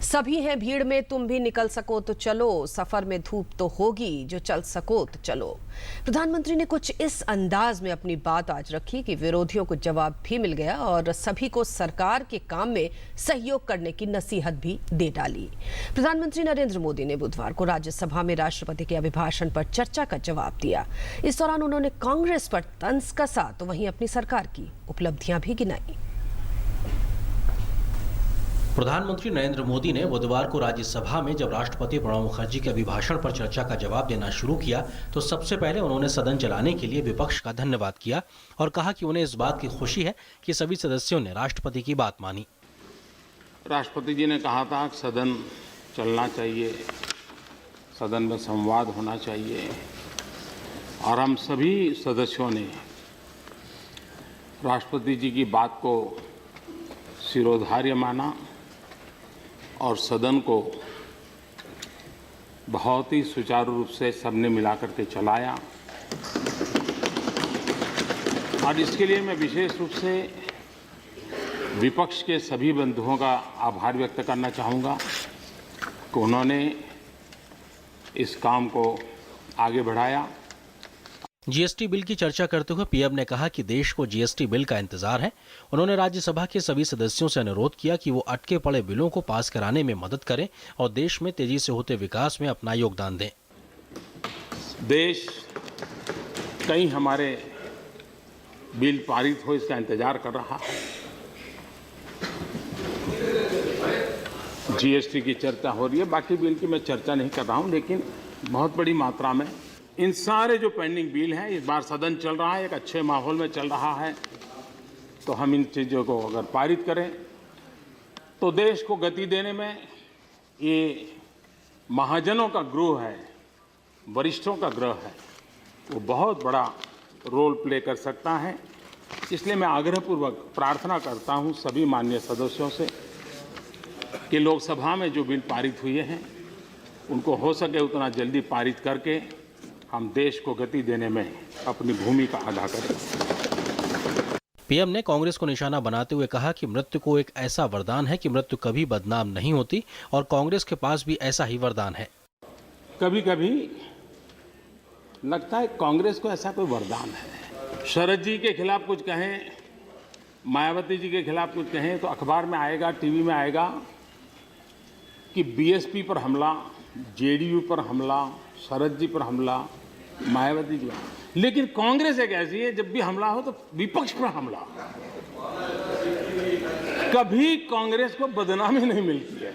सभी हैं भीड़ में, तुम भी निकल सको तो चलो, सफर में धूप तो होगी, जो चल सको तो चलो। प्रधानमंत्री ने कुछ इस अंदाज में अपनी बात आज रखी कि विरोधियों को जवाब भी मिल गया और सभी को सरकार के काम में सहयोग करने की नसीहत भी दे डाली। प्रधानमंत्री नरेंद्र मोदी ने बुधवार को राज्यसभा में राष्ट्रपति के अभिभाषण पर चर्चा का जवाब दिया। इस दौरान उन्होंने कांग्रेस पर तंज कसा तो वहीं अपनी सरकार की उपलब्धियां भी गिनाई। प्रधानमंत्री नरेंद्र मोदी ने बुधवार को राज्यसभा में जब राष्ट्रपति प्रणब मुखर्जी के अभिभाषण पर चर्चा का जवाब देना शुरू किया तो सबसे पहले उन्होंने सदन चलाने के लिए विपक्ष का धन्यवाद किया और कहा कि उन्हें इस बात की खुशी है कि सभी सदस्यों ने राष्ट्रपति की बात मानी। राष्ट्रपति जी ने कहा था कि सदन चलना चाहिए, सदन में संवाद होना चाहिए और हम सभी सदस्यों ने राष्ट्रपति जी की बात को शिरोधार्य माना और सदन को बहुत ही सुचारू रूप से सबने मिलाकर के चलाया। और इसके लिए मैं विशेष रूप से विपक्ष के सभी बंधुओं का आभार व्यक्त करना चाहूँगा कि उन्होंने इस काम को आगे बढ़ाया। जीएसटी बिल की चर्चा करते हुए पीएम ने कहा कि देश को जीएसटी बिल का इंतजार है। उन्होंने राज्यसभा के सभी सदस्यों से अनुरोध किया कि वो अटके पड़े बिलों को पास कराने में मदद करें और देश में तेजी से होते विकास में अपना योगदान दें। देश कई हमारे बिल पारित हो इसका इंतजार कर रहा है। जीएसटी की चर्चा हो रही है, बाकी बिल की मैं चर्चा नहीं कर रहा हूं, लेकिन बहुत बड़ी मात्रा में इन सारे जो पेंडिंग बिल हैं, इस बार सदन चल रहा है, एक अच्छे माहौल में चल रहा है, तो हम इन चीज़ों को अगर पारित करें तो देश को गति देने में ये महाजनों का ग्रोह है, वरिष्ठों का ग्रह है, वो बहुत बड़ा रोल प्ले कर सकता है। इसलिए मैं आग्रहपूर्वक प्रार्थना करता हूं सभी माननीय सदस्यों से कि लोकसभा में जो बिल पारित हुए हैं उनको हो सके उतना जल्दी पारित करके हम देश को गति देने में अपनी भूमिका अदा करें। पीएम ने कांग्रेस को निशाना बनाते हुए कहा कि मृत्यु को एक ऐसा वरदान है कि मृत्यु कभी बदनाम नहीं होती और कांग्रेस के पास भी ऐसा ही वरदान है। कभी कभी लगता है कांग्रेस को ऐसा कोई वरदान है। शरद जी के खिलाफ कुछ कहें, मायावती जी के खिलाफ कुछ कहें तो अखबार में आएगा, टीवी में आएगा कि बीएसपी पर हमला, जेडीयू पर हमला, शरद जी पर हमला, मायावती जी। लेकिन कांग्रेस एक ऐसी है जब भी हमला हो तो विपक्ष पर हमला। कभी कांग्रेस को बदनामी नहीं मिलती है।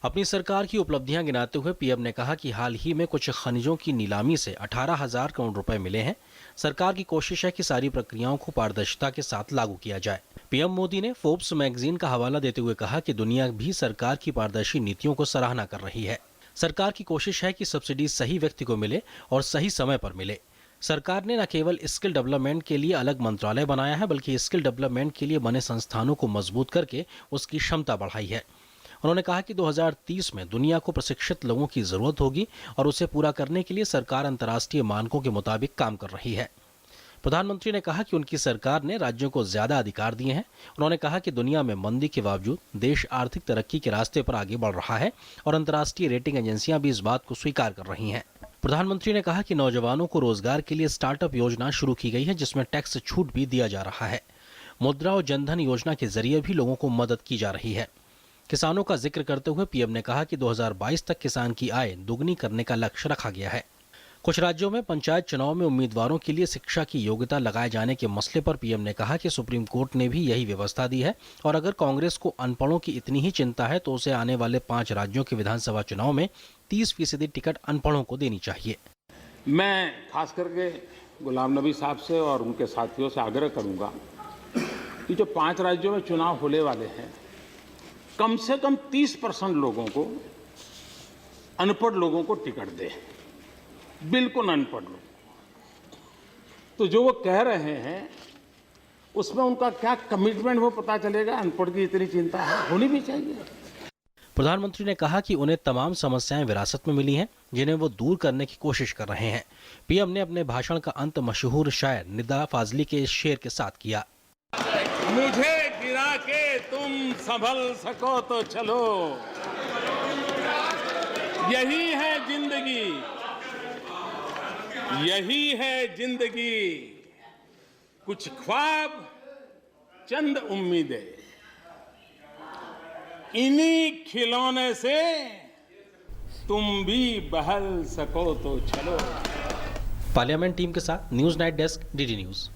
अपनी सरकार की उपलब्धियां गिनाते हुए पीएम ने कहा कि हाल ही में कुछ खनिजों की नीलामी से 18,000 करोड़ रुपए मिले हैं। सरकार की कोशिश है कि सारी प्रक्रियाओं को पारदर्शिता के साथ लागू किया जाए। पीएम मोदी ने फोर्ब्स मैगजीन का हवाला देते हुए कहा कि दुनिया भी सरकार की पारदर्शी नीतियों को सराहना कर रही है। सरकार की कोशिश है कि सब्सिडी सही व्यक्ति को मिले और सही समय पर मिले। सरकार ने न केवल स्किल डेवलपमेंट के लिए अलग मंत्रालय बनाया है, बल्कि स्किल डेवलपमेंट के लिए बने संस्थानों को मजबूत करके उसकी क्षमता बढ़ाई है। उन्होंने कहा कि 2030 में दुनिया को प्रशिक्षित लोगों की जरूरत होगी और उसे पूरा करने के लिए सरकार अंतर्राष्ट्रीय मानकों के मुताबिक काम कर रही है। प्रधानमंत्री ने कहा कि उनकी सरकार ने राज्यों को ज्यादा अधिकार दिए हैं। उन्होंने कहा कि दुनिया में मंदी के बावजूद देश आर्थिक तरक्की के रास्ते पर आगे बढ़ रहा है और अंतर्राष्ट्रीय रेटिंग एजेंसियां भी इस बात को स्वीकार कर रही हैं। प्रधानमंत्री ने कहा कि नौजवानों को रोजगार के लिए स्टार्टअप योजना शुरू की गई है, जिसमें टैक्स छूट भी दिया जा रहा है। मुद्रा और जनधन योजना के जरिए भी लोगों को मदद की जा रही है। किसानों का जिक्र करते हुए पीएम ने कहा कि 2022 तक किसान की आय दोगुनी करने का लक्ष्य रखा गया है। कुछ राज्यों में पंचायत चुनाव में उम्मीदवारों के लिए शिक्षा की योग्यता लगाए जाने के मसले पर पीएम ने कहा कि सुप्रीम कोर्ट ने भी यही व्यवस्था दी है और अगर कांग्रेस को अनपढ़ों की इतनी ही चिंता है तो उसे आने वाले 5 राज्यों के विधानसभा चुनाव में 30% टिकट अनपढ़ों को देनी चाहिए। मैं खास करके गुलाम नबी साहब से और उनके साथियों से आग्रह करूंगा कि जो 5 राज्यों में चुनाव होने वाले हैं, कम से कम 30% लोगों को, अनपढ़ लोगों को टिकट दें, बिल्कुल अनपढ़ लोग। तो जो वो कह रहे हैं उसमें उनका क्या कमिटमेंट वो पता चलेगा। अनपढ़ की इतनी चिंता है, होनी भी चाहिए। प्रधानमंत्री ने कहा कि उन्हें तमाम समस्याएं विरासत में मिली हैं, जिन्हें वो दूर करने की कोशिश कर रहे हैं। पीएम ने अपने भाषण का अंत मशहूर शायर निदा फाजली के इस शेर के साथ किया। मुझे गिरा के तुम संभल सको तो चलो। यही है जिंदगी, यही है जिंदगी। कुछ ख्वाब, चंद उम्मीदें, इन्हीं खिलौने से तुम भी बहल सको तो चलो। पार्लियामेंट टीम के साथ news night desk, DD news.